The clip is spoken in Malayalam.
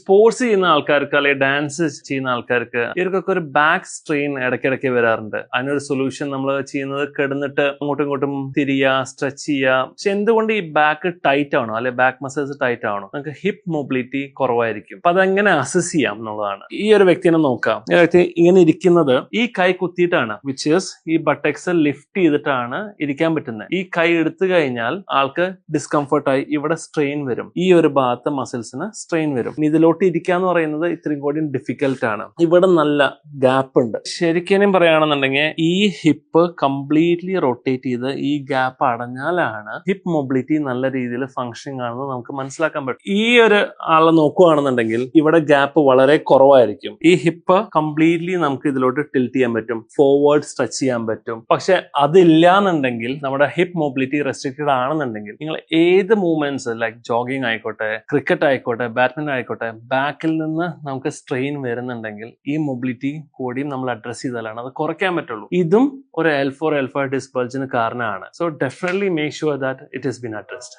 സ്പോർട്സ് ചെയ്യുന്ന ആൾക്കാർക്ക് അല്ലെങ്കിൽ ഡാൻസ് ചെയ്യുന്ന ആൾക്കാർക്ക് ഇവർക്കൊക്കെ ഒരു ബാക്ക് സ്ട്രെയിൻ ഇടയ്ക്കിടയ്ക്ക് വരാറുണ്ട്. അതിനൊരു സൊല്യൂഷൻ നമ്മൾ ചെയ്യുന്നത് കിടന്നിട്ട് അങ്ങോട്ടും ഇങ്ങോട്ടും തിരിയുക, സ്ട്രെച്ച് ചെയ്യുക. പക്ഷെ എന്തുകൊണ്ട് ഈ ബാക്ക് ടൈറ്റ് ആണോ അല്ലെ ബാക്ക് മസിൽസ് ടൈറ്റ് ആണോ? നമുക്ക് ഹിപ്പ് മൊബിലിറ്റി കുറവായിരിക്കും. അപ്പൊ അതെങ്ങനെ അസസ് ചെയ്യാം എന്നുള്ളതാണ്. ഈ ഒരു വ്യക്തിനെ നോക്കാം. ഈ വ്യക്തി ഇങ്ങനെ ഇരിക്കുന്നത് ഈ കൈ കുത്തിയിട്ടാണ്, വിച്ച് ഈസ് ഈ ബട്ടക്സ് ലിഫ്റ്റ് ചെയ്തിട്ടാണ് ഇരിക്കാൻ പറ്റുന്നത്. ഈ കൈ എടുത്തു കഴിഞ്ഞാൽ ആൾക്ക് ഡിസ്കംഫർട്ടായി ഇവിടെ സ്ട്രെയിൻ വരും. ഈ ഒരു ഭാഗത്ത് മസിൽസിന് സ്ട്രെയിൻ വരും. ഇതിലോട്ട് ഇരിക്കാന്ന് പറയുന്നത് ഇത്രയും കൂടി ഡിഫിക്കൽട്ട് ആണ്. ഇവിടെ നല്ല ഗ്യാപ്പ് ഉണ്ട്. ശരിക്കും പറയുകയാണെന്നുണ്ടെങ്കിൽ ഈ ഹിപ്പ് കംപ്ലീറ്റ്ലി റൊട്ടേറ്റ് ചെയ്ത് ഈ ഗ്യാപ്പ് അടഞ്ഞാലാണ് ഹിപ്പ് മൊബിലിറ്റി നല്ല രീതിയിൽ ഫങ്ഷനിങ് ആണെന്ന് നമുക്ക് മനസ്സിലാക്കാൻ പറ്റും. ഈ ഒരു ആളെ നോക്കുകയാണെന്നുണ്ടെങ്കിൽ ഇവിടെ ഗ്യാപ്പ് വളരെ കുറവായിരിക്കും. ഈ ഹിപ്പ് കംപ്ലീറ്റ്ലി നമുക്ക് ഇതിലോട്ട് ടിൽറ്റ് ചെയ്യാൻ പറ്റും, ഫോർവേഡ് സ്ട്രെച്ച് ചെയ്യാൻ പറ്റും. പക്ഷെ അതില്ല എന്നുണ്ടെങ്കിൽ, നമ്മുടെ ഹിപ്പ് മൊബിലിറ്റി റെസ്ട്രിക്റ്റഡ് ആണെന്നുണ്ടെങ്കിൽ, നിങ്ങൾ ഏത് മൂവ്മെന്റ്സ് ലൈക്ക് ജോഗിങ് ആയിക്കോട്ടെ, ക്രിക്കറ്റ് ആയിക്കോട്ടെ, ബാഡ്മിന്റൺ ആയിക്കോട്ടെ, ബാക്കിൽ നിന്ന് നമുക്ക് സ്ട്രെയിൻ വരുന്നുണ്ടെങ്കിൽ ഈ മൊബിലിറ്റി കൂടിയും നമ്മൾ അഡ്രസ് ചെയ്താലാണ് അത് കുറയ്ക്കാൻ പറ്റുള്ളൂ. ഇതും ഒരു L4 L5 ഡിസ്ക് ബൾജിന് കാരണമാണ്. So definitely make sure that it is been addressed.